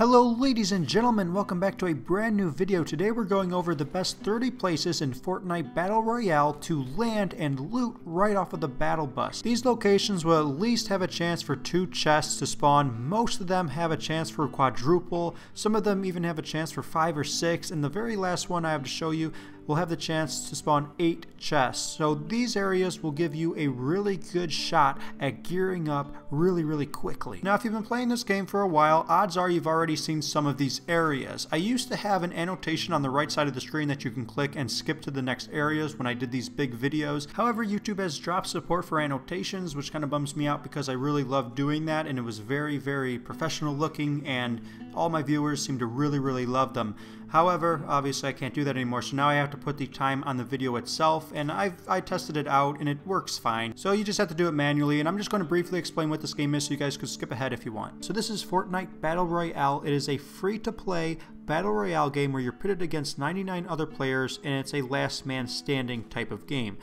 Hello ladies and gentlemen, welcome back to a brand new video. Today we're going over the best 30 places in Fortnite Battle Royale to land and loot right off of the battle bus. These locations will at least have a chance for 2 chests to spawn. Most of them have a chance for a quadruple. Some of them even have a chance for 5 or 6. And the very last one I have to show you will have the chance to spawn 8 chests. So these areas will give you a really good shot at gearing up really quickly. Now if you've been playing this game for a while, odds are you've already seen some of these areas. I used to have an annotation on the right side of the screen that you can click and skip to the next areas when I did these big videos. However, YouTube has dropped support for annotations, which kind of bums me out because I really love doing that, and it was very professional looking, and all my viewers seem to really love them. However, obviously I can't do that anymore, so now I have to put the time on the video itself, and I tested it out and it works fine. So you just have to do it manually, and I'm just going to briefly explain what this game is so you guys could skip ahead if you want. So this is Fortnite Battle Royale. It is a free-to-play Battle Royale game where you're pitted against 99 other players, and it's a last man standing type of game.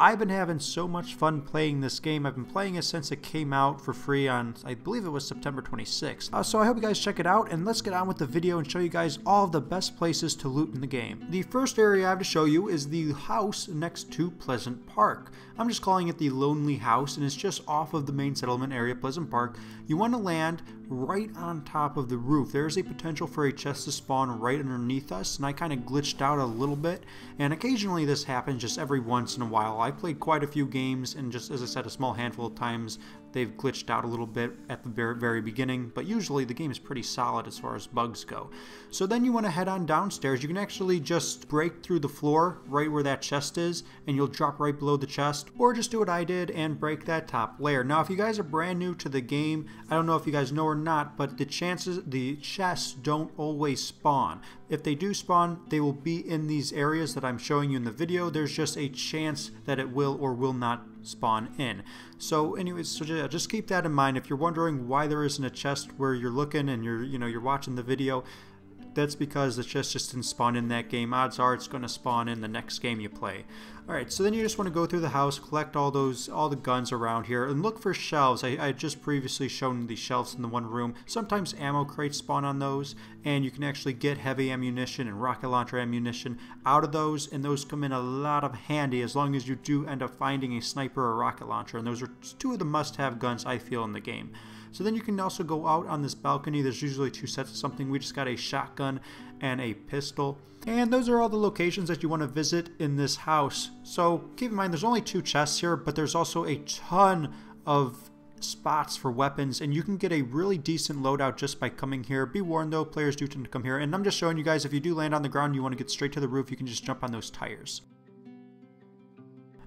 I've been having so much fun playing this game. I've been playing it since it came out for free on, I believe it was September 26th. So I hope you guys check it out, and let's get on with the video and show you guys all of the best places to loot in the game. The first area I have to show you is the house next to Pleasant Park. I'm just calling it the Lonley House, and it's just off of the main settlement area, Pleasant Park. You want to land right on top of the roof. There's a potential for a chest to spawn right underneath us, and I kind of glitched out a little bit, and occasionally this happens just every once in a while. I played quite a few games, and just as I said, a small handful of times they've glitched out a little bit at the very beginning, but usually the game is pretty solid as far as bugs go. So then you want to head on downstairs. You can actually just break through the floor right where that chest is, and you'll drop right below the chest, or just do what I did and break that top layer. Now if you guys are brand new to the game, I don't know if you guys know or not, but the chests don't always spawn. If they do spawn, they will be in these areas that I'm showing you in the video. There's just a chance that it will or will not spawn in. So anyways, so just keep that in mind. If you're wondering why there isn't a chest where you're looking and you're watching the video, that's because the chest just didn't spawn in that game. Odds are it's going to spawn in the next game you play. Alright, so then you just want to go through the house, collect all the guns around here, and look for shelves. I just previously shown the shelves in the one room. Sometimes ammo crates spawn on those, and you can actually get heavy ammunition and rocket launcher ammunition out of those, and those come in a lot of handy as long as you do end up finding a sniper or rocket launcher, and those are 2 of the must-have guns I feel in the game. So then you can also go out on this balcony. There's usually 2 sets of something. We just got a shotgun and a pistol. And those are all the locations that you want to visit in this house. So keep in mind there's only 2 chests here, but there's also a ton of spots for weapons, and you can get a really decent loadout just by coming here. Be warned though, players do tend to come here, and I'm just showing you guys if you do land on the ground and you want to get straight to the roof, you can just jump on those tires.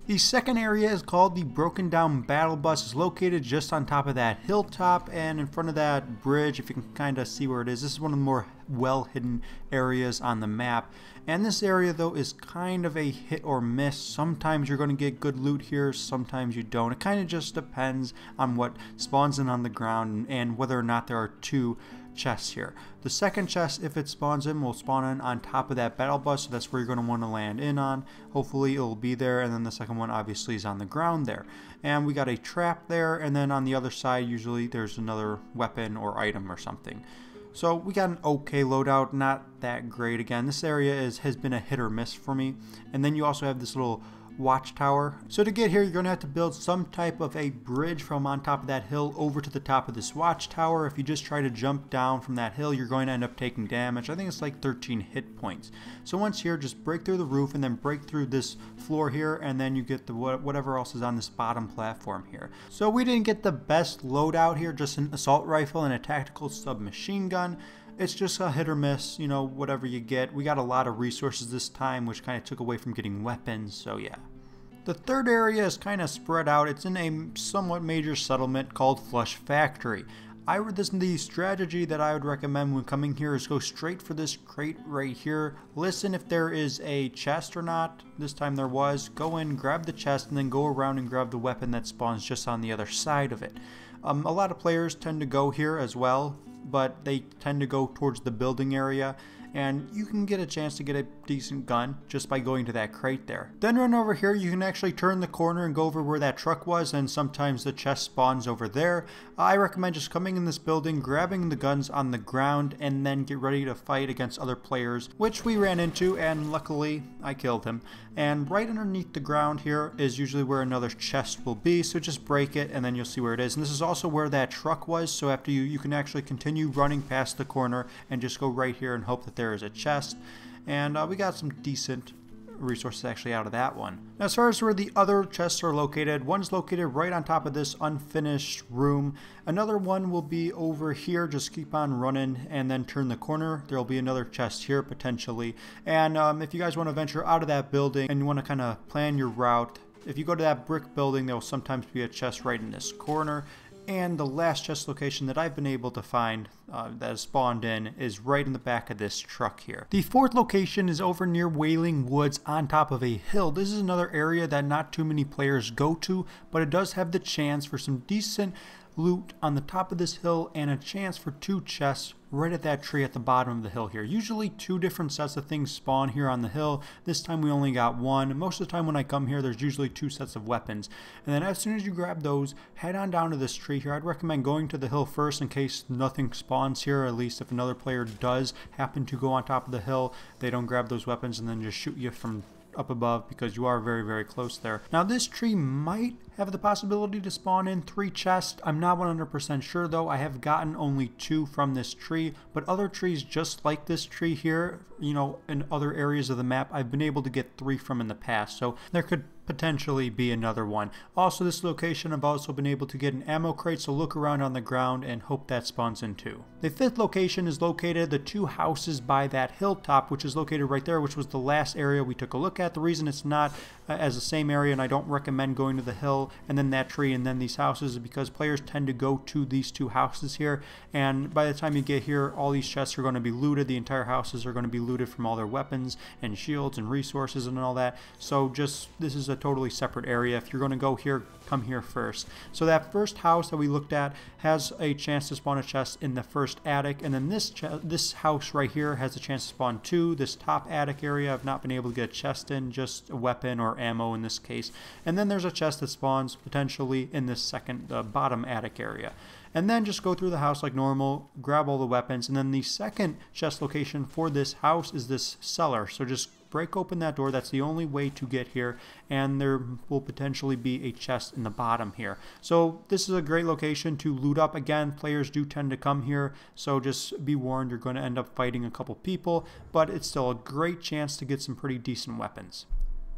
The second area is called the Broken Down Battle Bus. It's located just on top of that hilltop and in front of that bridge, if you can kind of see where it is. This is one of the more well hidden areas on the map. And this area though is kind of a hit or miss. Sometimes you're going to get good loot here, sometimes you don't. It kind of just depends on what spawns in on the ground and whether or not there are 2 chests here. The second chest, if it spawns in, will spawn in on top of that battle bus, so that's where you're going to want to land in on. Hopefully it'll be there, and then the second one obviously is on the ground there. And we got a trap there, and then on the other side usually there's another weapon or item or something. So we got an okay loadout, not that great. Again, this area has been a hit or miss for me. And then you also have this little watchtower. So to get here, you're going to have to build some type of a bridge from on top of that hill over to the top of this watchtower. If you just try to jump down from that hill, you're going to end up taking damage. I think it's like 13 hit points. So once here, just break through the roof and then break through this floor here, and then you get the whatever else is on this bottom platform here. So we didn't get the best loadout here, just an assault rifle and a tactical submachine gun. It's just a hit or miss, you know, whatever you get. We got a lot of resources this time, which kind of took away from getting weapons, so yeah. The third area is kind of spread out. It's in a somewhat major settlement called Flush Factory. The strategy that I would recommend when coming here is go straight for this crate right here. Listen if there is a chest or not. This time there was. Go in, grab the chest, and then go around and grab the weapon that spawns just on the other side of it. A lot of players tend to go here as well, but they tend to go towards the building area, and you can get a chance to get a decent gun just by going to that crate there. Then run over here. You can actually turn the corner and go over where that truck was, and sometimes the chest spawns over there. I recommend just coming in this building, grabbing the guns on the ground, and then get ready to fight against other players, which we ran into, and luckily I killed him. And right underneath the ground here is usually where another chest will be, so just break it and then you'll see where it is. And this is also where that truck was, so after you can actually continue running past the corner and just go right here and hope that there is a chest. And we got some decent resources actually out of that one. Now, as far as where the other chests are located, one's located right on top of this unfinished room. Another one will be over here. Just keep on running and then turn the corner. There will be another chest here potentially. And if you guys want to venture out of that building and you want to kind of plan your route, if you go to that brick building, there will sometimes be a chest right in this corner. And the last chest location that I've been able to find that is spawned in is right in the back of this truck here. The fourth location is over near Wailing Woods on top of a hill. This is another area that not too many players go to, but it does have the chance for some decent loot on the top of this hill and a chance for 2 chests right at that tree at the bottom of the hill here. Usually 2 different sets of things spawn here on the hill. This time we only got 1. Most of the time when I come here, there's usually 2 sets of weapons. And then as soon as you grab those, head on down to this tree here. I'd recommend going to the hill first in case nothing spawns here. At least if another player does happen to go on top of the hill, they don't grab those weapons and then just shoot you from up above because you are very, very close there. Now this tree might have the possibility to spawn in 3 chests. I'm not 100% sure though. I have gotten only 2 from this tree, but other trees just like this tree here, you know, in other areas of the map, I've been able to get 3 from in the past. So there could potentially be another one. Also, this location I've also been able to get an ammo crate, so look around on the ground and hope that spawns in too. The 5th location is located the 2 houses by that hilltop, which is located right there, which was the last area we took a look at. The reason it's not as the same area and I don't recommend going to the hill and then that tree and then these houses is because players tend to go to these 2 houses here, and by the time you get here all these chests are going to be looted. The entire houses are going to be looted from all their weapons and shields and resources and all that. So just this is a totally separate area. If you're going to go here, come here first. So that first house that we looked at has a chance to spawn a chest in the first attic, and then this house right here has a chance to spawn 2. This top attic area I've not been able to get a chest in, just a weapon or ammo in this case. And then there's a chest that spawns potentially in this second bottom attic area. And then just go through the house like normal, grab all the weapons, and then the second chest location for this house is this cellar. So just break open that door. That's the only way to get here, and there will potentially be a chest in the bottom here. So this is a great location to loot up. Again, players do tend to come here, so just be warned, you're going to end up fighting a couple people, but it's still a great chance to get some pretty decent weapons,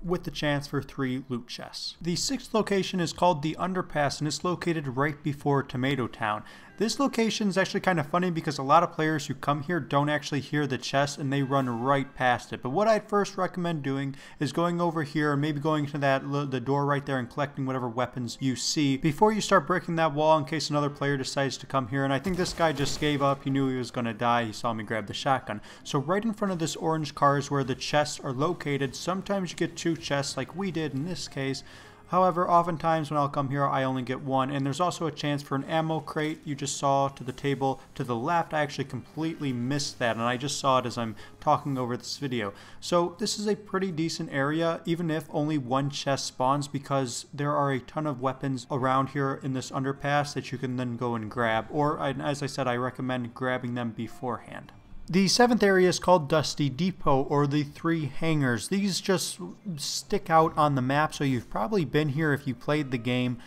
with the chance for 3 loot chests. The 6th location is called the Underpass, and it's located right before Tomato Town. This location is actually kind of funny because a lot of players who come here don't actually hear the chest and they run right past it. But what I'd first recommend doing is going over here and maybe going to the door right there and collecting whatever weapons you see before you start breaking that wall in case another player decides to come here. And I think this guy just gave up. He knew he was going to die. He saw me grab the shotgun. So right in front of this orange car is where the chests are located. Sometimes you get 2 chests like we did in this case. However, oftentimes when I'll come here, I only get 1. And there's also a chance for an ammo crate. You just saw to the table to the left. I actually completely missed that, and I just saw it as I'm talking over this video. So this is a pretty decent area, even if only 1 chest spawns, because there are a ton of weapons around here in this underpass that you can then go and grab. Or, as I said, I recommend grabbing them beforehand. The 7th area is called Dusty Depot, or the 3 hangars. These just stick out on the map, so you've probably been here if you played the game.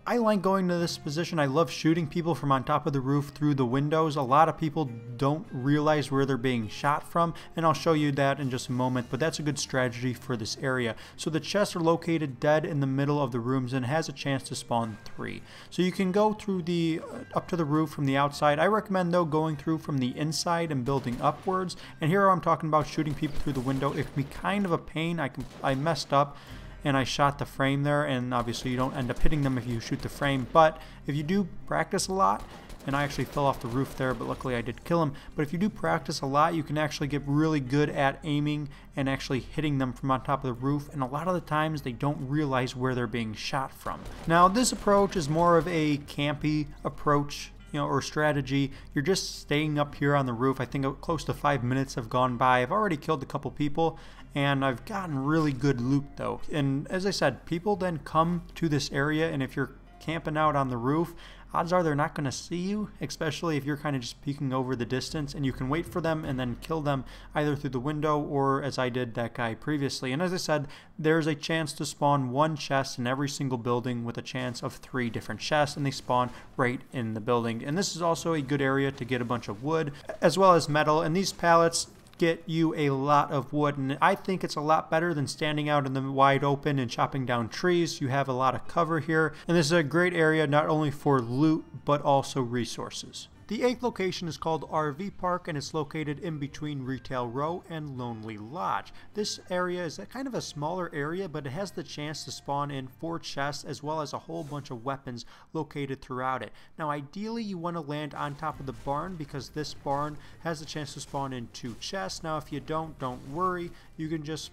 I like going to this position. I love shooting people from on top of the roof through the windows. A lot of people don't realize where they're being shot from, and I'll show you that in just a moment, but that's a good strategy for this area. So the chests are located dead in the middle of the rooms and has a chance to spawn 3. So you can go through the up to the roof from the outside. I recommend though going through from the inside and building upwards. And here I'm talking about shooting people through the window. It can be kind of a pain. I messed up and I shot the frame there, and obviously you don't end up hitting them if you shoot the frame, but if you do practice a lot, and I actually fell off the roof there, but luckily I did kill him, but if you do practice a lot, you can actually get really good at aiming and actually hitting them from on top of the roof, and a lot of the times they don't realize where they're being shot from. Now this approach is more of a campy approach or strategy, you're just staying up here on the roof. I think close to 5 minutes have gone by. I've already killed a couple people, and I've gotten really good loot though. And as I said, people then come to this area, and if you're camping out on the roof, odds are they're not going to see you, especially if you're kind of just peeking over the distance, and you can wait for them and then kill them either through the window or as I did that guy previously. And as I said, there's a chance to spawn 1 chest in every single building with a chance of 3 different chests, and they spawn right in the building. And this is also a good area to get a bunch of wood as well as metal, and these pallets get you a lot of wood, and I think it's a lot better than standing out in the wide open and chopping down trees. You have a lot of cover here, and this is a great area not only for loot but also resources. The 8th location is called RV Park, and it's located in between Retail Row and Lonely Lodge. This area is kind of a smaller area, but it has the chance to spawn in 4 chests as well as a whole bunch of weapons located throughout it. Now ideally you want to land on top of the barn because this barn has the chance to spawn in 2 chests. Now if you don't worry. You can just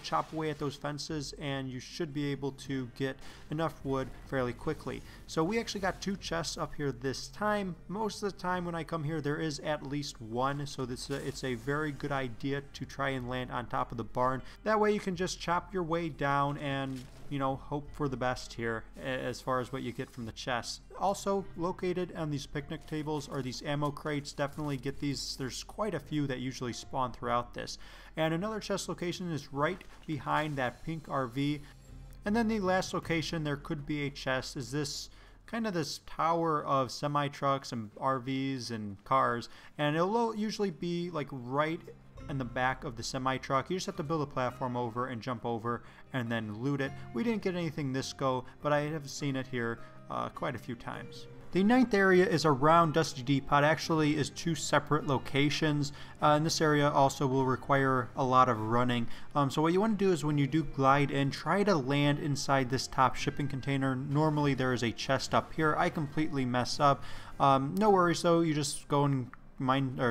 chop away at those fences and you should be able to get enough wood fairly quickly. So we actually got 2 chests up here this time. Most of the time when I come here there is at least 1, so it's a very good idea to try and land on top of the barn. That way you can just chop your way down and hope for the best here as far as what you get from the chests. Also located on these picnic tables are these ammo crates. Definitely get these. There's quite a few that usually spawn throughout this. And another chest location is right behind that pink RV. And then the last location there could be a chest is this kind of this tower of semi-trucks and RVs and cars, and it'll usually be like right in the back of the semi-truck. You just have to build a platform over and jump over and then loot it. We didn't get anything this go, but I have seen it here quite a few times. The 9th area is around Dusty Depot. Actually is 2 separate locations, and this area also will require a lot of running. So what you want to do is when you do glide in, try to land inside this top shipping container. Normally there is a chest up here. I completely mess up. No worries though, you just go and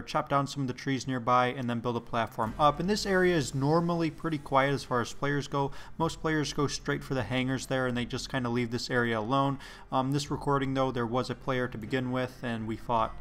chop down some of the trees nearby and then build a platform up. And this area is normally pretty quiet as far as players go. Most players go straight for the hangars there and they just kind of leave this area alone. This recording though, there was a player to begin with and we fought.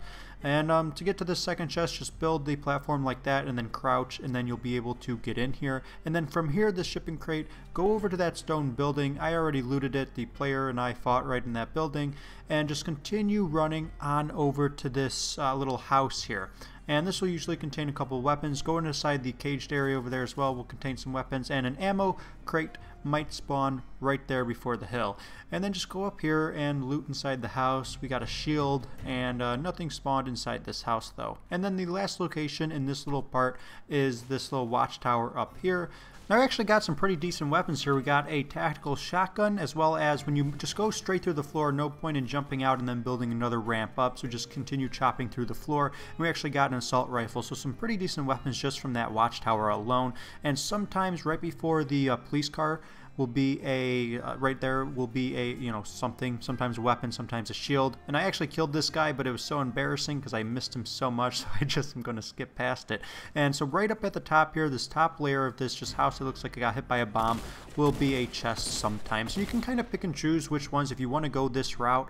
And to get to the second chest, just build the platform like that and then crouch, and then you'll be able to get in here. And then from here, the shipping crate, go over to that stone building. I already looted it. The player and I fought right in that building. And just continue running on over to this little house here. And this will usually contain a couple of weapons. Going inside the caged area over there as well will contain some weapons, and an ammo crate might spawn right there before the hill. And then just go up here and loot inside the house. We got a shield, and nothing spawned inside this house though. And then the last location in this little part is this little watchtower up here. Now I actually got some pretty decent weapons here. We got a tactical shotgun, as well as when you just go straight through the floor, no point in jumping out and then building another ramp up, so just continue chopping through the floor. And we actually got an assault rifle, so some pretty decent weapons just from that watchtower alone. And sometimes right before the police car will be right there will be a something, sometimes a weapon, sometimes a shield. And I actually killed this guy, but it was so embarrassing because I missed him so much, so I just am going to skip past it. And so right up at the top here, this top layer of this just house that looks like it got hit by a bomb will be a chest sometimes. So you can kind of pick and choose which ones. If you want to go this route,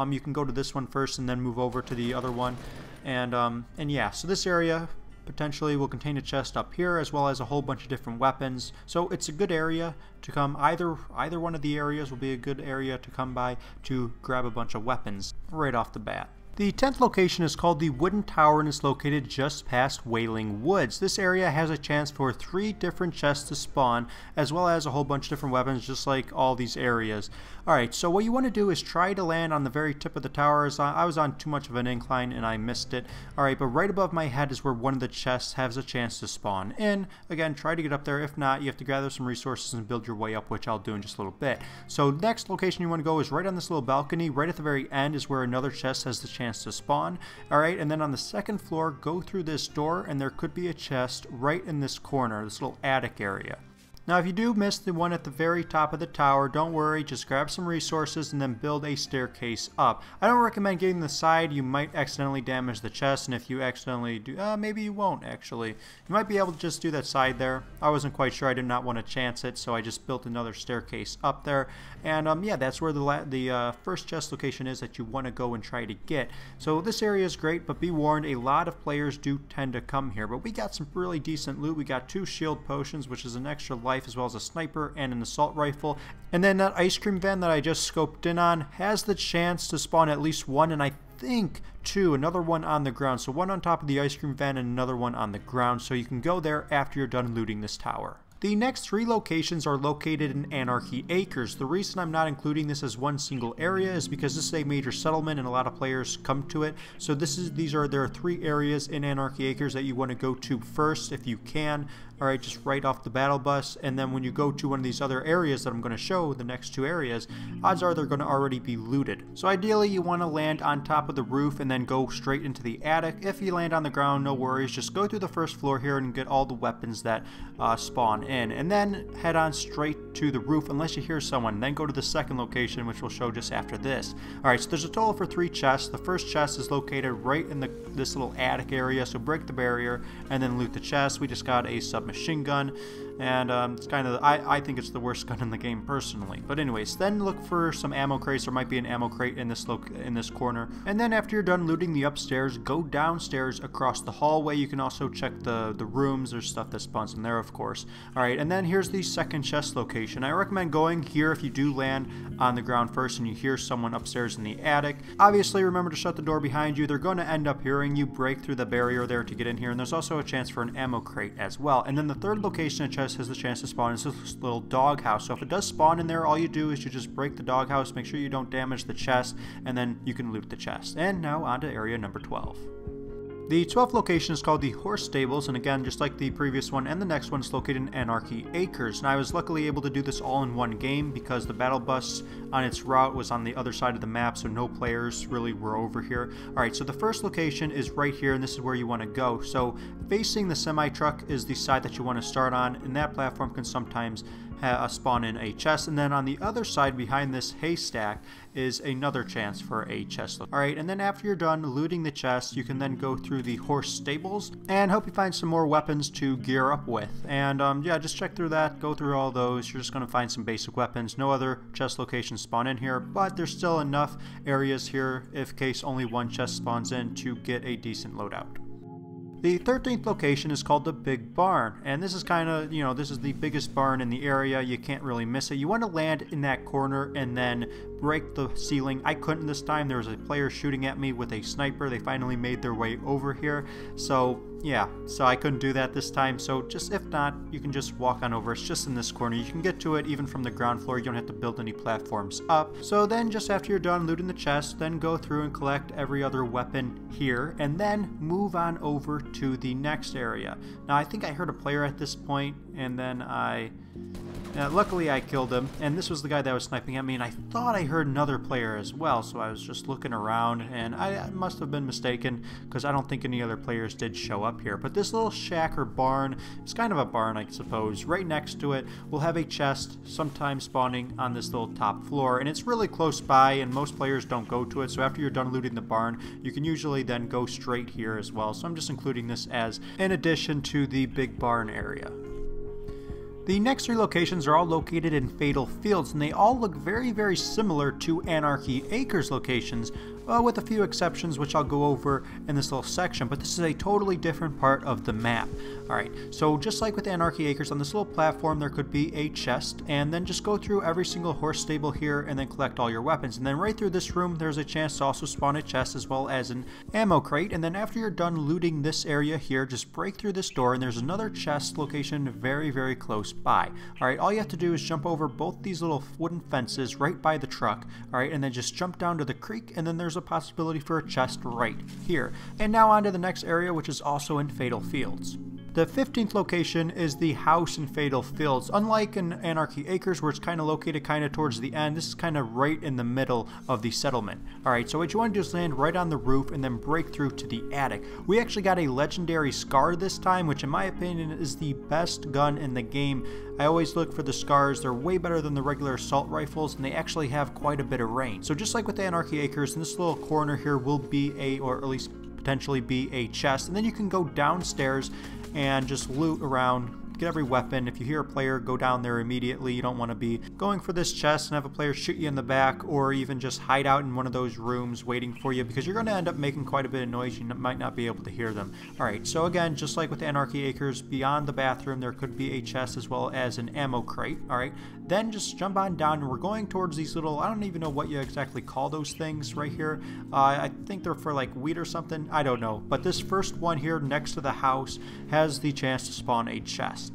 you can go to this one first and then move over to the other one. And yeah, so this area potentially will contain a chest up here, as well as a whole bunch of different weapons. So it's a good area to come. Either one of the areas will be a good area to come by to grab a bunch of weapons right off the bat. The 10th location is called the Wooden Tower and is located just past Wailing Woods. This area has a chance for 3 different chests to spawn, as well as a whole bunch of different weapons, just like all these areas. Alright, so what you want to do is try to land on the very tip of the tower. I was on too much of an incline and I missed it. Alright, but right above my head is where one of the chests has a chance to spawn in. Again, try to get up there. If not, you have to gather some resources and build your way up, which I'll do in just a little bit. So next location you want to go is right on this little balcony. Right at the very end is where another chest has the chance to spawn. Alright, and then on the second floor, go through this door and there could be a chest right in this corner, this little attic area. Now if you do miss the one at the very top of the tower, don't worry, just grab some resources and then build a staircase up. I don't recommend getting the side, you might accidentally damage the chest, and if you accidentally do, maybe you won't actually. You might be able to just do that side there. I wasn't quite sure, I did not want to chance it, so I just built another staircase up there. And yeah, that's where the first chest location is that you want to go and try to get. So this area is great, but be warned, a lot of players do tend to come here. But we got some really decent loot. We got 2 shield potions, which is an extra life, as well as a sniper and an assault rifle. And then that ice cream van that I just scoped in on has the chance to spawn at least 1, and I think 2, another one on the ground. So 1 on top of the ice cream van and another one on the ground, so you can go there after you're done looting this tower. The next 3 locations are located in Anarchy Acres. The reason I'm not including this as one single area is because this is a major settlement and a lot of players come to it. So there are 3 areas in Anarchy Acres that you want to go to first if you can. Alright, just right off the battle bus, and then when you go to one of these other areas that I'm going to show, the next 2 areas, odds are they're going to already be looted. So ideally you want to land on top of the roof and then go straight into the attic. If you land on the ground, no worries, just go through the first floor here and get all the weapons that spawn in, and then head on straight to the roof unless you hear someone. Then go to the second location, which we'll show just after this. Alright, so there's a total for 3 chests. The first chest is located right in this little attic area, so break the barrier and then loot the chest. We just got a submachine gun, and it's kind of, I think it's the worst gun in the game personally. But anyways, then look for some ammo crates. There might be an ammo crate in this corner. And then after you're done looting the upstairs, go downstairs across the hallway. You can also check the rooms. There's stuff that spawns in there, of course. Alright, and then here's the second chest location. I recommend going here if you do land on the ground first and you hear someone upstairs in the attic. Obviously, remember to shut the door behind you. They're going to end up hearing you. Break through the barrier there to get in here, and there's also a chance for an ammo crate as well. And then the third location a chest has the chance to spawn is this little doghouse. So if it does spawn in there, all you do is you just break the doghouse, make sure you don't damage the chest, and then you can loot the chest. And now on to area number 12. The 12th location is called the Horse Stables, and again, just like the previous one and the next one, is located in Anarchy Acres. And I was luckily able to do this all in one game because the battle bus on its route was on the other side of the map, so no players really were over here. Alright, so the first location is right here, and this is where you want to go. So facing the semi-truck is the side that you want to start on, and that platform can sometimes spawn in a chest, and then on the other side behind this haystack is another chance for a chest. Alright, and then after you're done looting the chest, you can then go through the horse stables and hope you find some more weapons to gear up with. And yeah, just check through that, go through all those. You're just going to find some basic weapons. No other chest locations spawn in here, but there's still enough areas here if case only one chest spawns in to get a decent loadout. The 13th location is called the Big Barn, and this is kind of, you know, this is the biggest barn in the area. You can't really miss it. You want to land in that corner and then break the ceiling. I couldn't this time. There was a player shooting at me with a sniper. They finally made their way over here. So yeah, so I couldn't do that this time. So just, if not, you can just walk on over. It's just in this corner. You can get to it even from the ground floor. You don't have to build any platforms up. So then just after you're done looting the chest, then go through and collect every other weapon here, and then move on over to the next area. Now I think I heard a player at this point, and then luckily I killed him, and this was the guy that was sniping at me, and I thought I heard another player as well, so I was just looking around, and I must have been mistaken because I don't think any other players did show up here. But this little shack or barn, it's kind of a barn I suppose, right next to it will have a chest sometimes spawning on this little top floor, and it's really close by and most players don't go to it. So after you're done looting the barn, you can usually then go straight here as well. So I'm just including this as in addition to the big barn area. The next 3 locations are all located in Fatal Fields, and they all look very, very similar to Anarchy Acres locations, with a few exceptions which I'll go over in this little section, but this is a totally different part of the map. Alright, so just like with Anarchy Acres, on this little platform there could be a chest, and then just go through every single horse stable here and then collect all your weapons. And then right through this room there's a chance to also spawn a chest as well as an ammo crate, and then after you're done looting this area here, just break through this door and there's another chest location very, very close by. Alright, all you have to do is jump over both these little wooden fences right by the truck, alright, and then just jump down to the creek, and then there's a possibility for a chest right here. And now on to the next area, which is also in Fatal Fields. The 15th location is the house in Fatal Fields. Unlike in Anarchy Acres, where it's kind of located kind of towards the end, this is kind of right in the middle of the settlement. Alright, so what you want to do is land right on the roof and then break through to the attic. We actually got a legendary Scar this time, which in my opinion is the best gun in the game. I always look for the Scars. They're way better than the regular assault rifles, and they actually have quite a bit of range. So just like with Anarchy Acres, in this little corner here will be or at least potentially be a chest, and then you can go downstairs and just loot around, get every weapon. If you hear a player, go down there immediately. You don't want to be going for this chest and have a player shoot you in the back, or even just hide out in one of those rooms waiting for you, because you're going to end up making quite a bit of noise. You might not be able to hear them. Alright, so again, just like with Anarchy Acres, beyond the bathroom there could be a chest as well as an ammo crate. Alright, then just jump on down, and we're going towards these little, I don't even know what you exactly call those things right here. I think they're for like wheat or something. I don't know. But this first one here next to the house has the chance to spawn a chest.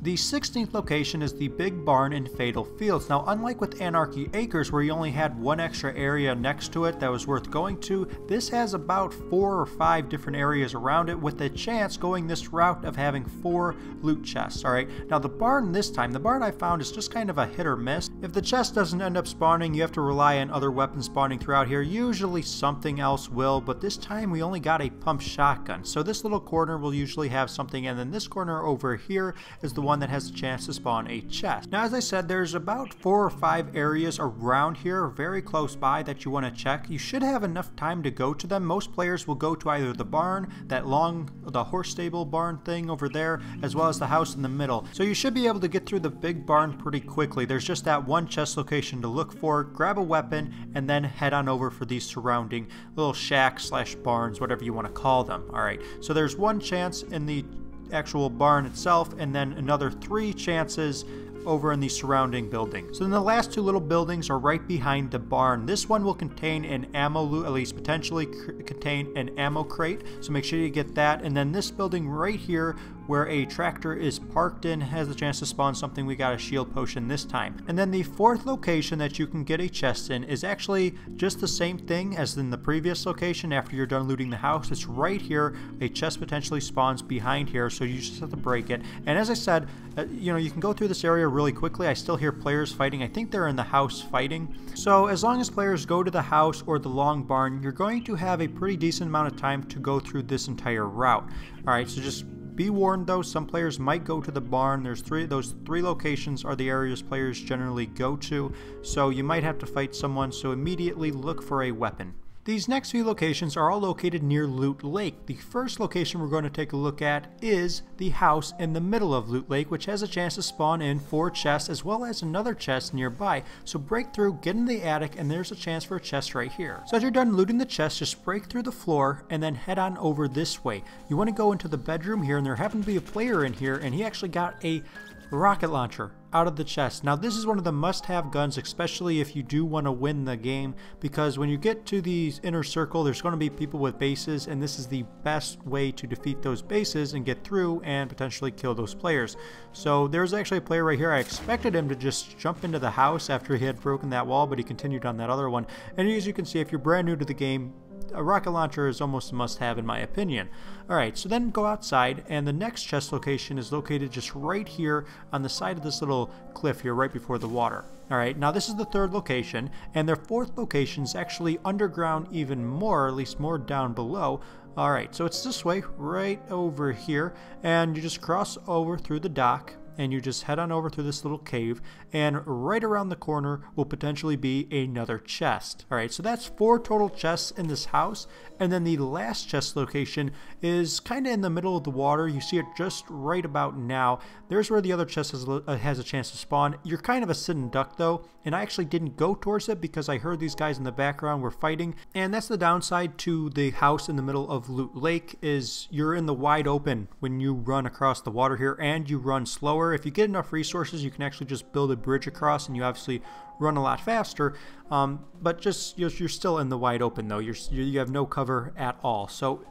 The 16th location is the big barn in Fatal Fields. Now, unlike with Anarchy Acres, where you only had one extra area next to it that was worth going to, this has about 4 or 5 different areas around it, with a chance going this route of having 4 loot chests. Alright, now the barn this time, the barn I found is just kind of a hit or miss. If the chest doesn't end up spawning, you have to rely on other weapons spawning throughout here. Usually something else will, but this time we only got a pump shotgun. So this little corner will usually have something, and then this corner over here is the one that has a chance to spawn a chest. Now, as I said, there's about 4 or 5 areas around here very close by that you want to check. You should have enough time to go to them. Most players will go to either the barn, the horse stable barn thing over there, as well as the house in the middle. So you should be able to get through the big barn pretty quickly. There's just that one chest location to look for, grab a weapon, and then head on over for these surrounding little shacks slash barns, whatever you want to call them. Alright, so there's one chance in the actual barn itself, and then another 3 chances over in the surrounding buildings. So then the last 2 little buildings are right behind the barn. This one will contain an ammo loot, at least potentially contain an ammo crate, so make sure you get that. And then this building right here where a tractor is parked in has the chance to spawn something. We got a shield potion this time. And then the 4th location that you can get a chest in is actually just the same thing as in the previous location. After you're done looting the house, it's right here. A chest potentially spawns behind here, so you just have to break it. And as I said, you know, you can go through this area really quickly. I still hear players fighting. I think they're in the house fighting. So as long as players go to the house or the long barn, you're going to have a pretty decent amount of time to go through this entire route. Alright, so just be warned though, some players might go to the barn. Those 3 locations are the areas players generally go to, so you might have to fight someone, so immediately look for a weapon. These next few locations are all located near Loot Lake. The first location we're going to take a look at is the house in the middle of Loot Lake, which has a chance to spawn in 4 chests as well as another chest nearby. So break through, get in the attic, and there's a chance for a chest right here. So as you're done looting the chest, just break through the floor and then head on over this way. You want to go into the bedroom here, and there happened to be a player in here, and he actually got a rocket launcher out of the chest. Now this is one of the must-have guns, especially if you do want to win the game, because when you get to the inner circle there's going to be people with bases, and this is the best way to defeat those bases and get through and potentially kill those players. So there's actually a player right here. I expected him to just jump into the house after he had broken that wall, but he continued on that other one. And as you can see, if you're brand new to the game, a rocket launcher is almost a must-have in my opinion. Alright, so then go outside, and the next chest location is located just right here on the side of this little cliff here right before the water. Alright, now this is the 3rd location, and their 4th location is actually underground even more, or at least more down below. Alright, so it's this way, right over here, and you just cross over through the dock, and you just head on over through this little cave, and right around the corner will potentially be another chest. Alright, so that's 4 total chests in this house, and then the last chest location is kind of in the middle of the water. You see it just right about now. There's where the other chest has a chance to spawn. You're kind of a sitting duck though, and I actually didn't go towards it because I heard these guys in the background were fighting, and that's the downside to the house in the middle of Loot Lake, is you're in the wide open when you run across the water here, and you run slower. If you get enough resources, you can actually just build a bridge across, and you obviously run a lot faster, but just you're still in the wide open though. You have no cover at all. So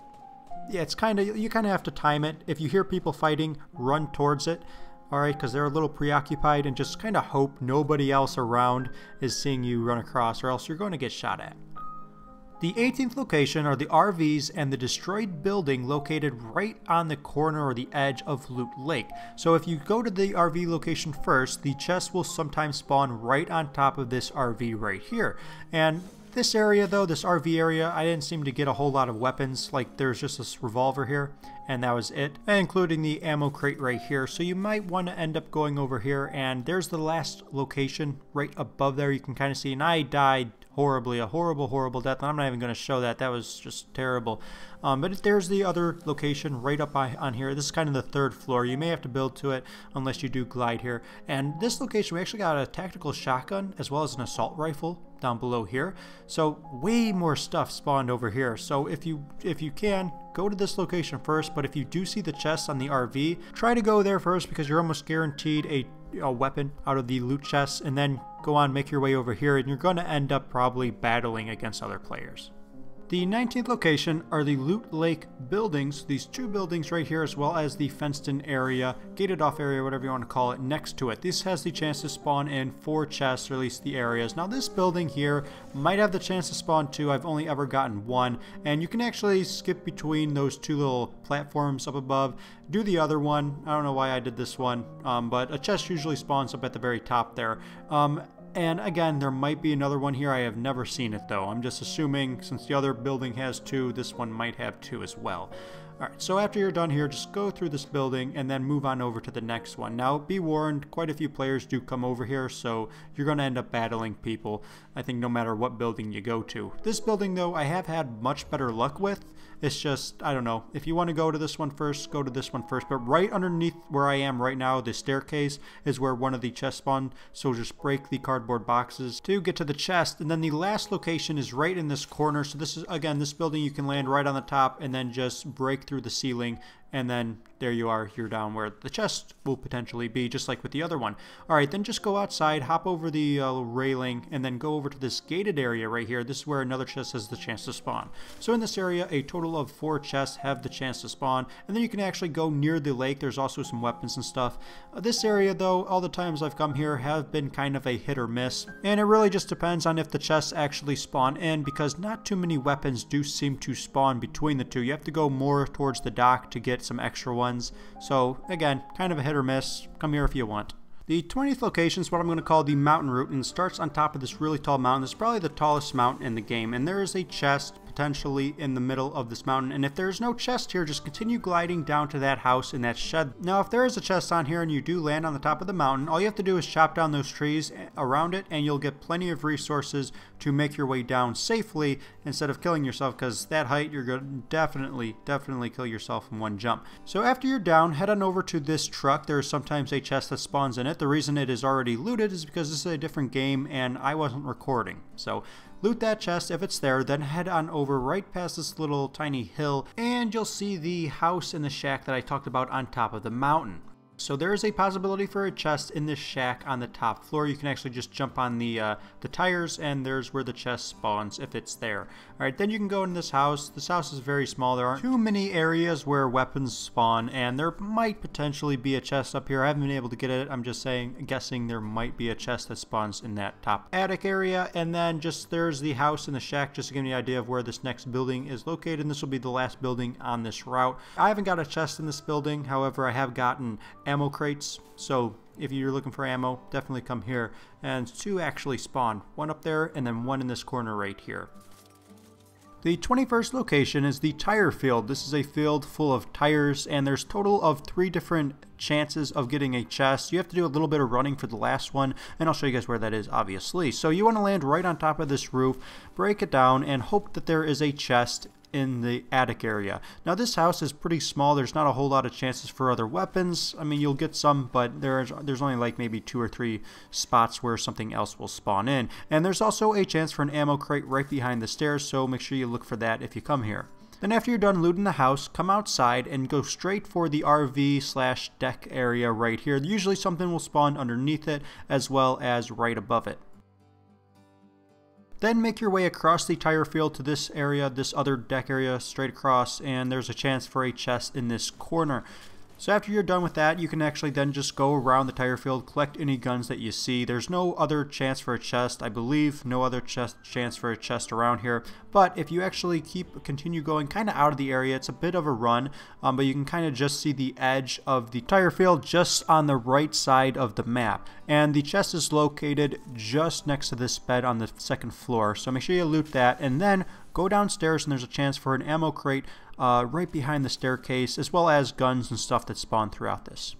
yeah, it's you kind of have to time it. If you hear people fighting, run towards it. Alright, because they're a little preoccupied, and just kind of hope nobody else around is seeing you run across, or else you're going to get shot at. The 18th location are the RVs and the destroyed building located right on the corner or the edge of Loot Lake. So if you go to the RV location first, the chest will sometimes spawn right on top of this RV right here. And this area though, this RV area, I didn't seem to get a whole lot of weapons. Like there's just this revolver here and that was it, including the ammo crate right here. So you might want to end up going over here, and there's the last location right above there. You can kind of see, and I died horribly, a horrible death, and I'm not even going to show that. That was just terrible. But there's the other location right up on here. This is kind of the third floor. You may have to build to it unless you do glide here. And this location, we actually got a tactical shotgun as well as an assault rifle down below here. So way more stuff spawned over here. So if you can, go to this location first. But if you do see the chest on the RV, try to go there first because you're almost guaranteed a weapon out of the loot chests, and then go on, make your way over here, and you're going to end up probably battling against other players. The 19th location are the Loot Lake buildings, these two buildings right here, as well as the fenced-in area, gated off area, whatever you want to call it, next to it. This has the chance to spawn in 4 chests, or at least the areas. Now this building here might have the chance to spawn 2. I've only ever gotten 1, and you can actually skip between those 2 little platforms up above, do the other one. I don't know why I did this one, but a chest usually spawns up at the very top there. And again, there might be another one here. I have never seen it though. I'm just assuming since the other building has 2, this one might have 2 as well. Alright, so after you're done here, just go through this building and then move on over to the next one. Now, be warned, quite a few players do come over here, so you're going to end up battling people, I think, no matter what building you go to. This building, though, I have had much better luck with. It's just, I don't know, if you want to go to this one first, go to this one first. But right underneath where I am right now, the staircase, is where one of the chests spawn. So just break the cardboard boxes to get to the chest. And then the last location is right in this corner. So this is, again, this building you can land right on the top and then just break through the ceiling, and then there you are, you're down where the chest will potentially be, just like with the other one. Alright, then just go outside, hop over the railing, and then go over to this gated area right here. This is where another chest has the chance to spawn. So in this area, a total of 4 chests have the chance to spawn, and then you can actually go near the lake. There's also some weapons and stuff. This area, though, all the times I've come here have been kind of a hit or miss, and it really just depends on if the chests actually spawn in, because not too many weapons do seem to spawn between the two. You have to go more towards the dock to get some extra ones. So again, kind of a hit or miss. Come here if you want. The 20th location is what I'm going to call the mountain route, and it starts on top of this really tall mountain. It's probably the tallest mountain in the game, and there is a chest potentially in the middle of this mountain. And if there's no chest here, just continue gliding down to that house in that shed. Now, if there is a chest on here and you do land on the top of the mountain, all you have to do is chop down those trees around it, and you'll get plenty of resources to make your way down safely instead of killing yourself, because that height, you're going to definitely kill yourself in one jump. So after you're down, head on over to this truck. There is sometimes a chest that spawns in it. The reason it is already looted is because this is a different game and I wasn't recording. So loot that chest if it's there, then head on over right past this little tiny hill, and you'll see the house and the shack that I talked about on top of the mountain. So there is a possibility for a chest in this shack on the top floor. You can actually just jump on the tires, and there's where the chest spawns if it's there. Alright, then you can go in this house. This house is very small. There aren't too many areas where weapons spawn, and there might potentially be a chest up here. I haven't been able to get it. I'm just guessing there might be a chest that spawns in that top attic area. And then just there's the house and the shack, just to give you an idea of where this next building is located. And this will be the last building on this route. I haven't got a chest in this building. However, I have gotten ammo crates, so if you're looking for ammo, definitely come here. And 2 actually spawn, one up there and then one in this corner right here. The 21st location is the tire field. This is a field full of tires, and there's a total of 3 different chances of getting a chest. You have to do a little bit of running for the last one, and I'll show you guys where that is, obviously. So you want to land right on top of this roof, break it down, and hope that there is a chest in the attic area. Now this house is pretty small. There's not a whole lot of chances for other weapons. I mean, you'll get some, but there's only like maybe 2 or 3 spots where something else will spawn in. And there's also a chance for an ammo crate right behind the stairs, so make sure you look for that if you come here. Then after you're done looting the house, come outside and go straight for the RV/deck area right here. Usually something will spawn underneath it as well as right above it. Then make your way across the tire field to this area, this other deck area, straight across, and there's a chance for a chest in this corner. So after you're done with that, you can actually then just go around the tire field, collect any guns that you see. There's no other chance for a chest, I believe, no other chance for a chest around here. But if you actually continue going kind of out of the area, it's a bit of a run, but you can kind of just see the edge of the tire field just on the right side of the map. And the chest is located just next to this bed on the second floor, so make sure you loot that, and then go downstairs and there's a chance for an ammo crate right behind the staircase, as well as guns and stuff that spawn throughout this.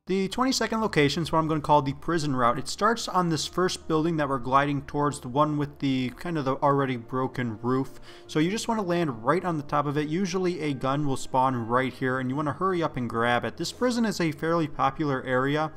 The 22nd location is what I'm going to call the prison route. It starts on this first building that we're gliding towards, the one with the kind of the already broken roof. So you just want to land right on the top of it. Usually a gun will spawn right here and you want to hurry up and grab it. This prison is a fairly popular area,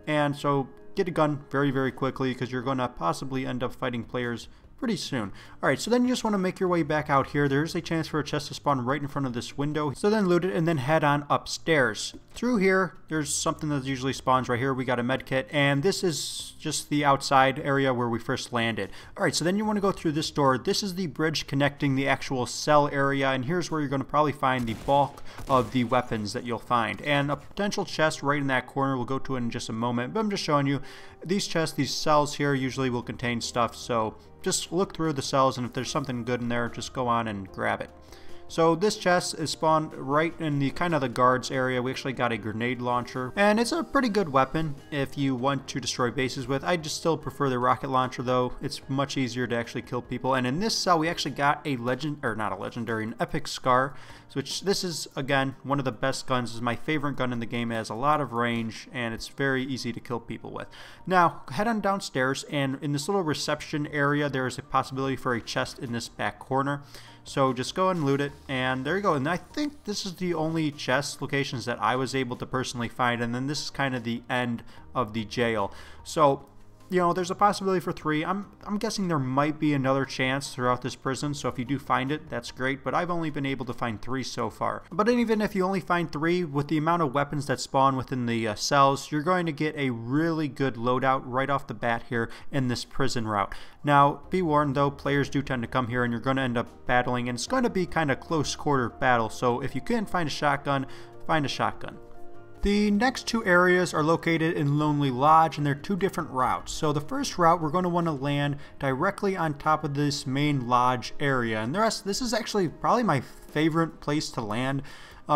and so get a gun very, very quickly because you're going to possibly end up fighting players pretty soon. Alright, so then you just want to make your way back out here. There's a chance for a chest to spawn right in front of this window. So then loot it and then head on upstairs. Through here, there's something that usually spawns right here. We got a med kit, and this is just the outside area where we first landed. Alright, so then you want to go through this door. This is the bridge connecting the actual cell area, and here's where you're going to probably find the bulk of the weapons that you'll find. And a potential chest right in that corner. We'll go to it in just a moment, but I'm just showing you these chests, these cells here usually will contain stuff, so just look through the cells, and if there's something good in there, just go on and grab it. So this chest is spawned right in the kind of the guards area. We actually got a grenade launcher, and it's a pretty good weapon if you want to destroy bases with. I just still prefer the rocket launcher though. It's much easier to actually kill people. And in this cell we actually got a an epic scar, which this is again one of the best guns. This is my favorite gun in the game. It has a lot of range and it's very easy to kill people with. Now head on downstairs, and in this little reception area there is a possibility for a chest in this back corner. So just go and loot it, and there you go. And I think this is the only chest locations that I was able to personally find, and then this is kind of the end of the jail. So, you know, there's a possibility for 3. I'm guessing there might be another chance throughout this prison, so if you do find it, that's great, but I've only been able to find 3 so far. But even if you only find 3, with the amount of weapons that spawn within the cells, you're going to get a really good loadout right off the bat here in this prison route. Now, be warned though, players do tend to come here and you're going to end up battling, and it's going to be kind of close quarter battle, so if you can find a shotgun, find a shotgun. The next 2 areas are located in Lonely Lodge, and they're 2 different routes. So the first route, we're going to want to land directly on top of this main lodge area, and this is actually probably my favorite place to land,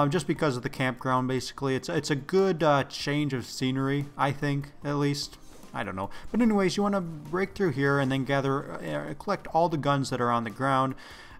just because of the campground. Basically, it's a good change of scenery, I think, at least. I don't know, but anyways, you want to break through here and then collect all the guns that are on the ground.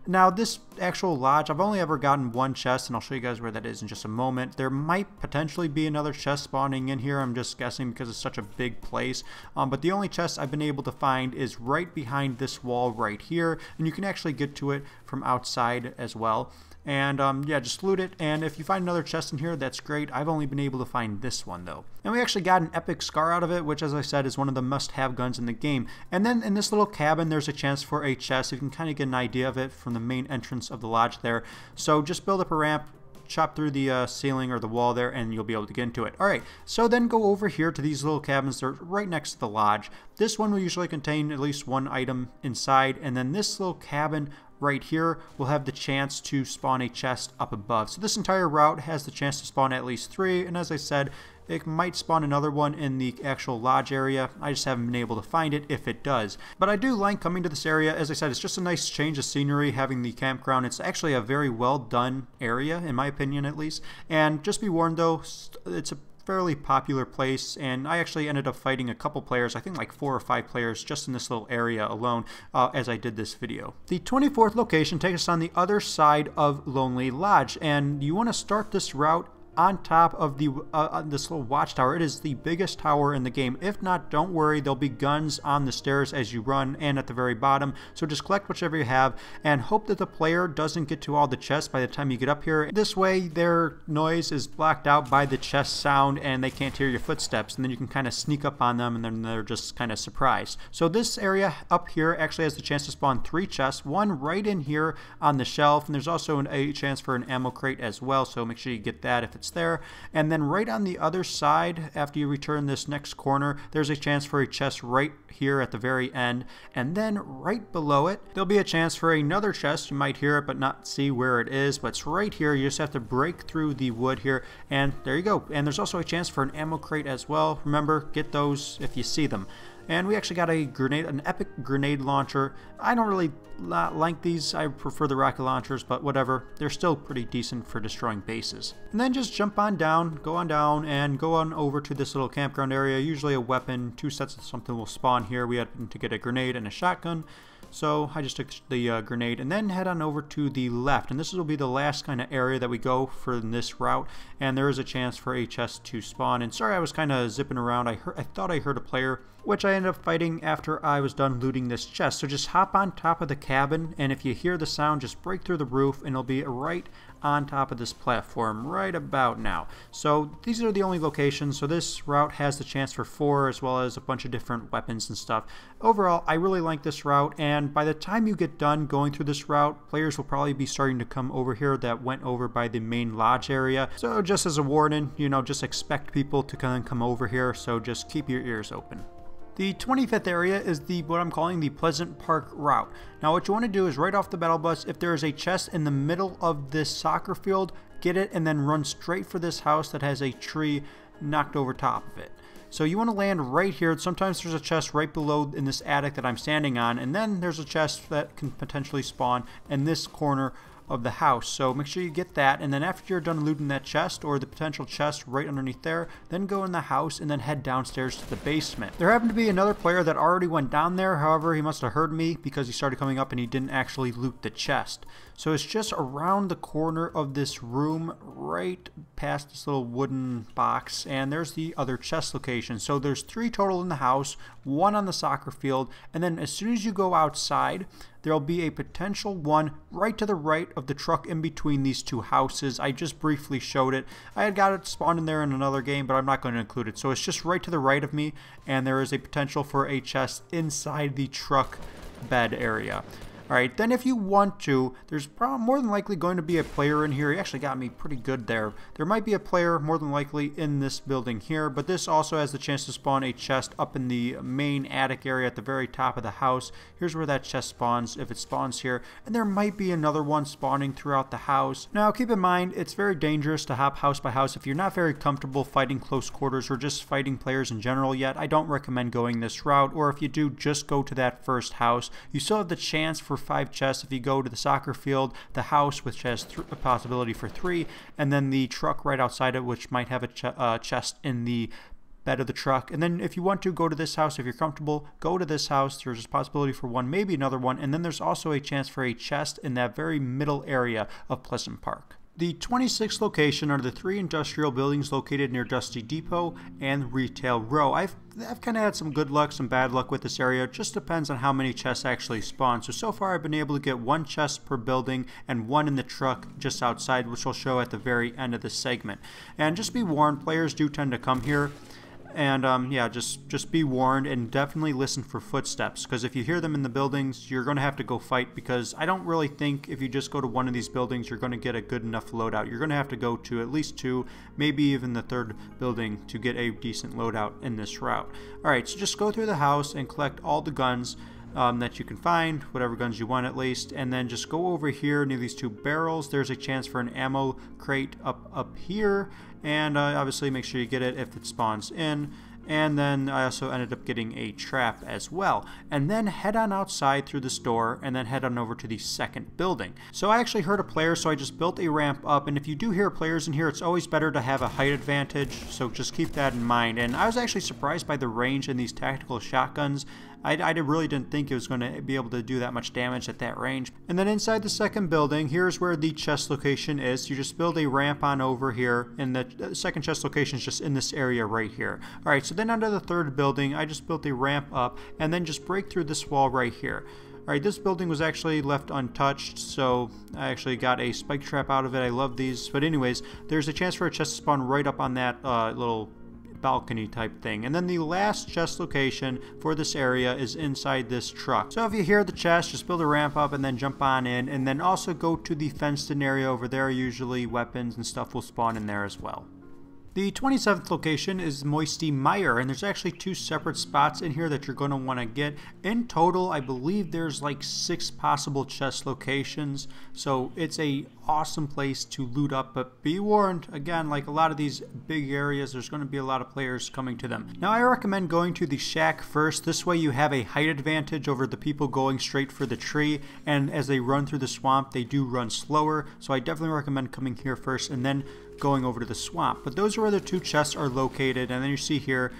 Now this actual lodge, I've only ever gotten 1 chest, and I'll show you guys where that is in just a moment. There might potentially be another chest spawning in here. I'm just guessing because it's such a big place. But the only chest I've been able to find is right behind this wall right here, and you can actually get to it from outside as well. And yeah, just loot it, and if you find another chest in here, that's great. I've only been able to find this one though. And we actually got an epic scar out of it, which, as I said, is one of the must-have guns in the game. And then in this little cabin, there's a chance for a chest. You can kind of get an idea of it from the main entrance of the lodge there. So just build up a ramp, chop through the ceiling or the wall there, and you'll be able to get into it. Alright, so then go over here to these little cabins. They're right next to the lodge. This one will usually contain at least 1 item inside, and then this little cabin right here will have the chance to spawn a chest up above. So this entire route has the chance to spawn at least 3, and as I said, it might spawn another one in the actual lodge area. I just haven't been able to find it if it does. But I do like coming to this area. As I said, it's just a nice change of scenery having the campground. It's actually a very well done area, in my opinion at least. And just be warned though, it's a fairly popular place, and I actually ended up fighting a couple players, I think like 4 or 5 players just in this little area alone as I did this video. The 24th location takes us on the other side of Lonely Lodge, and you want to start this route on top of the this little watchtower. It is the biggest tower in the game. If not, don't worry, there'll be guns on the stairs as you run and at the very bottom, so just collect whichever you have and hope that the player doesn't get to all the chests by the time you get up here. This way their noise is blocked out by the chest sound and they can't hear your footsteps, and then you can kind of sneak up on them and then they're just kind of surprised. So this area up here actually has the chance to spawn 3 chests, 1 right in here on the shelf, and there's also a chance for an ammo crate as well, so make sure you get that if it's chests there. And then right on the other side, after you return this next corner, there's a chance for a chest right here at the very end. And then right below it, there'll be a chance for another chest. You might hear it but not see where it is, but it's right here. You just have to break through the wood here, and there you go. And there's also a chance for an ammo crate as well. Remember, get those if you see them. And we actually got a grenade, an epic grenade launcher. I don't really like these. I prefer the rocket launchers, but whatever. They're still pretty decent for destroying bases. And then just jump on down, go on over to this little campground area. Usually a weapon, 2 sets of something will spawn here. We had to get a grenade and a shotgun. So I just took the grenade and then head on over to the left, and this will be the last kind of area that we go for this route, and there is a chance for a chest to spawn. And sorry, I was kind of zipping around. I thought I heard a player, which I ended up fighting after I was done looting this chest. So just hop on top of the cabin, and if you hear the sound, just break through the roof and it'll be right on top of this platform right about now. So these are the only locations. So this route has the chance for 4 as well as a bunch of different weapons and stuff. Overall, I really like this route, and by the time you get done going through this route, players will probably be starting to come over here that went over by the main lodge area. So just as a warning, you know, just expect people to come over here, so just keep your ears open. The 25th area is what I'm calling the Pleasant Park route. Now what you want to do is right off the battle bus, if there is a chest in the middle of this soccer field, get it and then run straight for this house that has a tree knocked over top of it. So you want to land right here. Sometimes there's a chest right below in this attic that I'm standing on, and then there's a chest that can potentially spawn in this corner of the house. So make sure you get that, and then after you're done looting that chest or the potential chest right underneath there, then go in the house and then head downstairs to the basement. There happened to be another player that already went down there. However, he must have heard me because he started coming up and he didn't actually loot the chest. So it's just around the corner of this room, right past this little wooden box, and there's the other chest location. So there's 3 total in the house, 1 on the soccer field, and then as soon as you go outside, there'll be a potential one right to the right of the truck in between these 2 houses. I just briefly showed it. I had got it spawned in there in another game, but I'm not going to include it. So it's just right to the right of me, and there is a potential for a chest inside the truck bed area. Alright, then if you want to, there's probably more than likely going to be a player in here. He actually got me pretty good there. There might be a player more than likely in this building here, but this also has the chance to spawn a chest up in the main attic area at the very top of the house. Here's where that chest spawns, if it spawns here, and there might be another one spawning throughout the house. Now keep in mind, it's very dangerous to hop house by house. If you're not very comfortable fighting close quarters or just fighting players in general yet, I don't recommend going this route, or if you do, just go to that first house. You still have the chance for 5 chests if you go to the soccer field, the house which has a possibility for 3, and then the truck right outside it which might have a chest in the bed of the truck. And then if you want to go to this house, if you're comfortable, go to this house. There's a possibility for 1, maybe another one, and then there's also a chance for a chest in that very middle area of Pleasant Park. The 26th location are the 3 industrial buildings located near Dusty Depot and Retail Row. I've kind of had some good luck, some bad luck with this area. It just depends on how many chests actually spawn. So far I've been able to get 1 chest per building and 1 in the truck just outside, which I'll show at the very end of this segment. And just be warned, players do tend to come here. And yeah, just be warned, and definitely listen for footsteps, because if you hear them in the buildings, you're going to have to go fight, because I don't really think if you just go to one of these buildings you're going to get a good enough loadout. You're going to have to go to at least 2, maybe even the 3rd building to get a decent loadout in this route. Alright, so just go through the house and collect all the guns that you can find, whatever guns you want at least, and then just go over here near these 2 barrels. There's a chance for an ammo crate up here, and obviously make sure you get it if it spawns in. And then I also ended up getting a trap as well. And then head on outside through this door and then head on over to the 2nd building. So I actually heard a player, so I just built a ramp up, and if you do hear players in here, it's always better to have a height advantage, so just keep that in mind. And I was actually surprised by the range in these tactical shotguns. I really didn't think it was going to be able to do that much damage at that range. And then inside the 2nd building, here's where the chest location is. You just build a ramp on over here, and the 2nd chest location is just in this area right here. Alright, so then under the 3rd building, I just built a ramp up, and then just break through this wall right here. Alright, this building was actually left untouched, so I actually got a spike trap out of it. I love these. But anyways, there's a chance for a chest to spawn right up on that little balcony type thing. And then the last chest location for this area is inside this truck. So if you hear the chest, just build a ramp up and then jump on in, and then also go to the fenced in area over there. Usually weapons and stuff will spawn in there as well. The 27th location is Moisty Mire, and there's actually 2 separate spots in here that you're going to want to get. In total, I believe there's like 6 possible chest locations, so it's a awesome place to loot up, but be warned, again, like a lot of these big areas, there's going to be a lot of players coming to them. Now, I recommend going to the shack first. This way you have a height advantage over the people going straight for the tree, and as they run through the swamp, they do run slower, so I definitely recommend coming here first and then going over to the swamp. But those are where the 2 chests are located, and then you see here,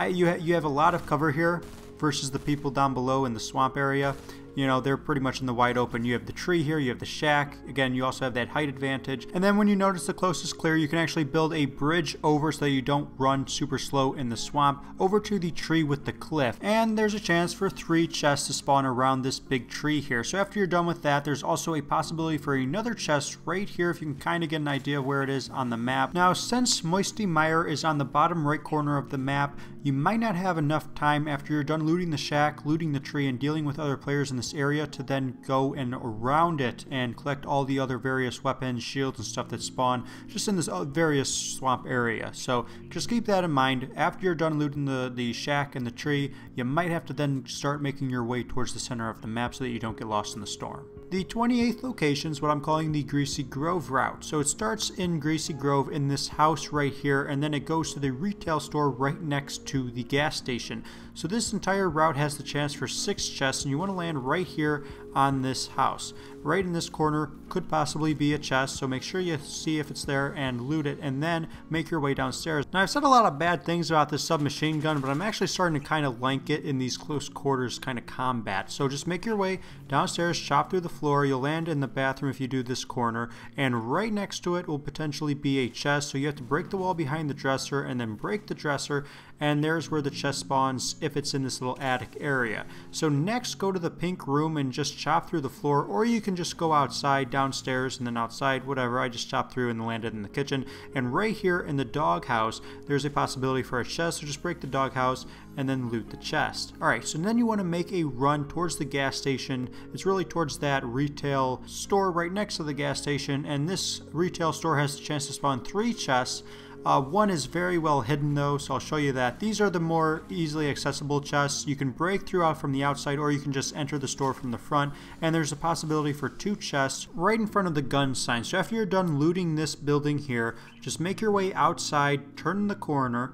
you have a lot of cover here versus the people down below in the swamp area. You know, they're pretty much in the wide open. You have the tree here, you have the shack. Again, you also have that height advantage. And then when you notice the closest clear, you can actually build a bridge over so that you don't run super slow in the swamp over to the tree with the cliff. And there's a chance for 3 chests to spawn around this big tree here. So after you're done with that, there's also a possibility for another chest right here if you can kind of get an idea of where it is on the map. Now, since Moisty Mire is on the bottom right corner of the map, you might not have enough time after you're done looting the shack, looting the tree, and dealing with other players in this area to then go and around it and collect all the other various weapons, shields, and stuff that spawn just in this various swamp area. So just keep that in mind. After you're done looting the shack and the tree, you might have to then start making your way towards the center of the map so that you don't get lost in the storm. The 28th location is what I'm calling the Greasy Grove route. So it starts in Greasy Grove in this house right here, and then it goes to the retail store right next to the gas station. So this entire route has the chance for 6 chests, and you want to land right here on this house. Right in this corner could possibly be a chest, so make sure you see if it's there and loot it, and then make your way downstairs. Now, I've said a lot of bad things about this submachine gun, but I'm actually starting to kind of like it in these close quarters kind of combat. So just make your way downstairs, chop through the floor, you'll land in the bathroom if you do this corner, and right next to it will potentially be a chest, so you have to break the wall behind the dresser and then break the dresser, and there's where the chest spawns if it's in this little attic area. So next, go to the pink room and just chop through the floor, or you can just go outside, downstairs, and then outside, whatever. I just chopped through and landed in the kitchen. And right here in the doghouse, there's a possibility for a chest, so just break the doghouse and then loot the chest. Alright, so then you want to make a run towards the gas station. It's really towards that retail store right next to the gas station, and this retail store has the chance to spawn 3 chests. One is very well hidden though, so I'll show you that. These are the more easily accessible chests. You can break through out from the outside, or you can just enter the store from the front, and there's a possibility for 2 chests right in front of the gun sign. So after you're done looting this building here, just make your way outside, turn the corner,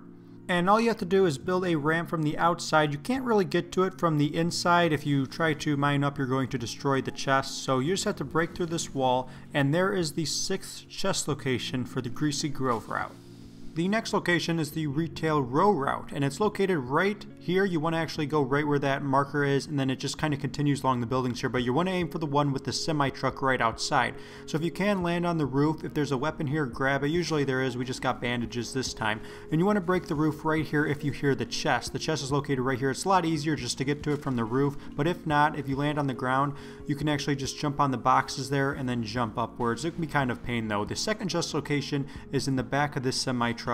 and all you have to do is build a ramp from the outside. You can't really get to it from the inside. If you try to mine up, you're going to destroy the chest. So you just have to break through this wall, and there is the 6th chest location for the Greasy Grove route. The next location is the Retail Row route, and it's located right here. You want to actually go right where that marker is, and then it just kind of continues along the buildings here, but you want to aim for the one with the semi-truck right outside. So if you can, land on the roof. If there's a weapon here, grab it. Usually there is. We just got bandages this time. And you want to break the roof right here if you hear the chest. The chest is located right here. It's a lot easier just to get to it from the roof, but if not, if you land on the ground, you can actually just jump on the boxes there and then jump upwards. It can be kind of pain though. The second chest location is in the back of this semi-truck,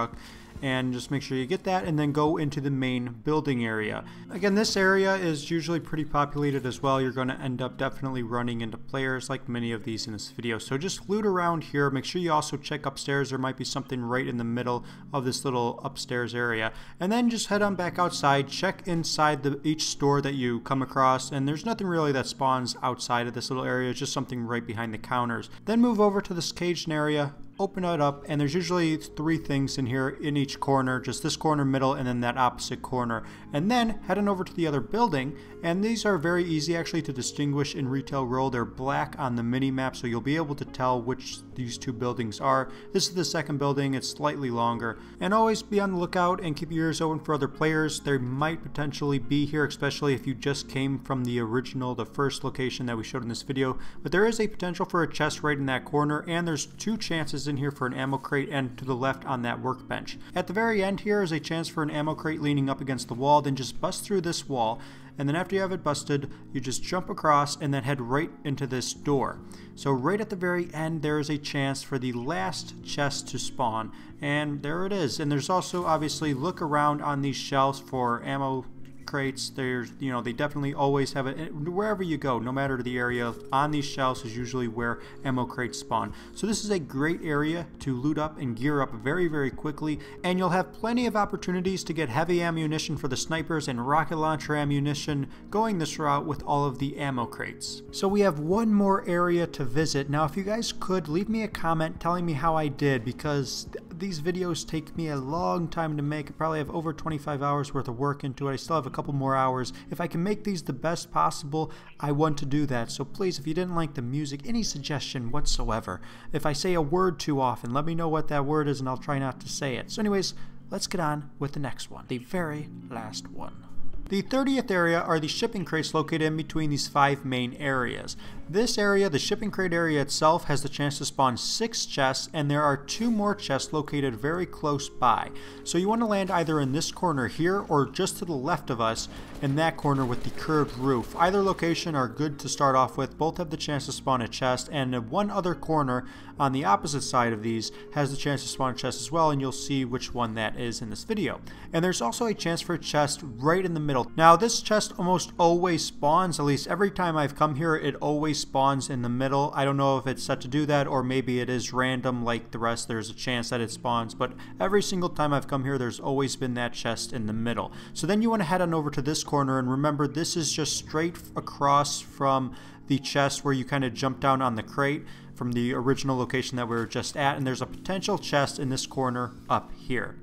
and just make sure you get that and then go into the main building area. Again, this area is usually pretty populated as well. You're going to end up definitely running into players like many of these in this video. So just loot around here. Make sure you also check upstairs. There might be something right in the middle of this little upstairs area. And then just head on back outside. Check inside each store that you come across. And there's nothing really that spawns outside of this little area. It's just something right behind the counters. Then move over to this caged area. Open it up, and there's usually 3 things in here in each corner, just this corner, middle, and then that opposite corner. And then head on over to the other building, and these are very easy actually to distinguish in Retail Row. They're black on the mini map, so you'll be able to tell which these 2 buildings are. This is the second building. It's slightly longer. And always be on the lookout and keep your ears open for other players. They might potentially be here, especially if you just came from the first location that we showed in this video. But there is a potential for a chest right in that corner, and there's 2 chances in here for an ammo crate, and to the left on that workbench. At the very end here is a chance for an ammo crate leaning up against the wall. Then just bust through this wall, and then after you have it busted, you just jump across and then head right into this door. So right at the very end, there is a chance for the last chest to spawn, and there it is. And there's also, obviously, look around on these shelves for ammo crates. There's, you know, they definitely always have it wherever you go, no matter the area. On these shelves is usually where ammo crates spawn. So this is a great area to loot up and gear up very, very quickly, and you'll have plenty of opportunities to get heavy ammunition for the snipers and rocket launcher ammunition going this route with all of the ammo crates. So we have one more area to visit. Now, if you guys could leave me a comment telling me how I did, because these videos take me a long time to make. I probably have over 25 hours worth of work into it. I still have a couple more hours. If I can make these the best possible, I want to do that. So please, if you didn't like the music, any suggestion whatsoever, if I say a word too often, let me know what that word is and I'll try not to say it. So anyways, let's get on with the next one, the very last one. The 30th area are the shipping crates located in between these 5 main areas. This area, the shipping crate area itself, has the chance to spawn 6 chests, and there are 2 more chests located very close by. So you want to land either in this corner here or just to the left of us in that corner with the curved roof. Either location are good to start off with. Both have the chance to spawn a chest, and one other corner on the opposite side of these has the chance to spawn a chest as well, and you'll see which one that is in this video. And there's also a chance for a chest right in the middle. Now this chest almost always spawns, at least every time I've come here, it always spawns in the middle. I don't know if it's set to do that or maybe it is random like the rest. There's a chance that it spawns, but every single time I've come here, there's always been that chest in the middle. So then you want to head on over to this corner, and remember, this is just straight across from the chest where you kind of jump down on the crate from the original location that we were just at, and there's a potential chest in this corner up here.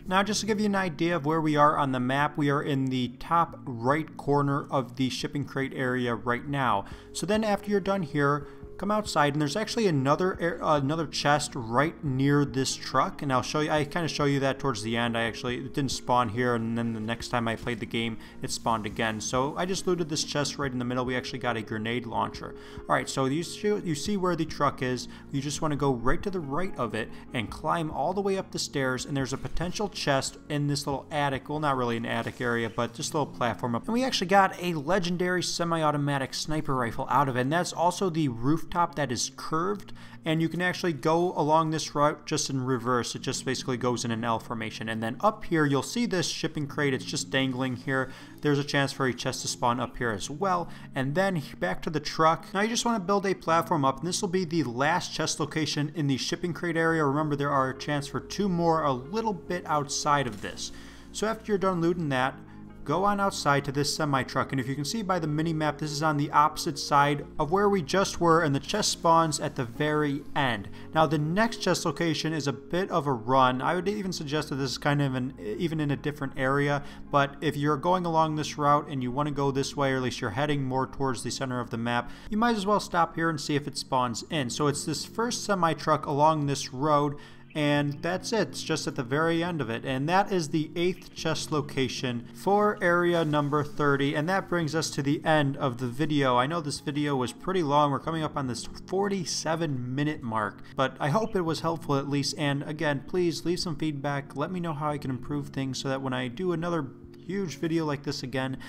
Now, just to give you an idea of where we are on the map, we are in the top right corner of the shipping crate area right now. So then after you're done here, come outside, and there's actually another chest right near this truck, and I'll show you. I kind of show you that towards the end. It didn't spawn here, and then the next time I played the game, it spawned again. So I just looted this chest right in the middle. We actually got a grenade launcher. All right, so you see where the truck is. You just want to go right to the right of it and climb all the way up the stairs, and there's a potential chest in this little attic. Well, not really an attic area, but just a little platform up. And we actually got a legendary semi-automatic sniper rifle out of it, and that's also the rooftop that is curved, and you can actually go along this route just in reverse. It just basically goes in an L formation, and then up here you'll see this shipping crate. It's just dangling here. There's a chance for a chest to spawn up here as well, and then back to the truck. Now you just want to build a platform up, and this will be the last chest location in the shipping crate area. Remember, there are a chance for 2 more a little bit outside of this. So after you're done looting that, go on outside to this semi-truck, and if you can see by the mini-map, this is on the opposite side of where we just were, and the chest spawns at the very end. Now the next chest location is a bit of a run. I would even suggest that this is kind of even in a different area, but if you're going along this route and you want to go this way, or at least you're heading more towards the center of the map, you might as well stop here and see if it spawns in. So it's this first semi-truck along this road, and that's it. It's just at the very end of it, and that is the 8th chest location for area number 30, and that brings us to the end of the video. I know this video was pretty long. We're coming up on this 47-minute mark, but I hope it was helpful at least. And again, please leave some feedback. Let me know how I can improve things so that when I do another huge video like this again,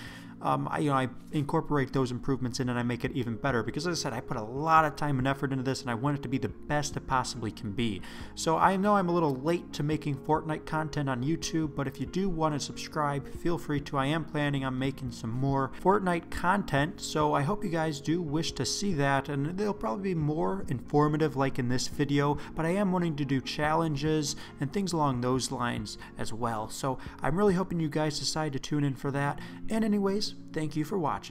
I incorporate those improvements in and I make it even better, because as I said, I put a lot of time and effort into this and I want it to be the best it possibly can be. So I know I'm a little late to making Fortnite content on YouTube, but if you do want to subscribe, feel free to. I am planning on making some more Fortnite content, so I hope you guys do wish to see that, and they'll probably be more informative like in this video, but I am wanting to do challenges and things along those lines as well. So I'm really hoping you guys decide to tune in for that. And anyways, thank you for watching.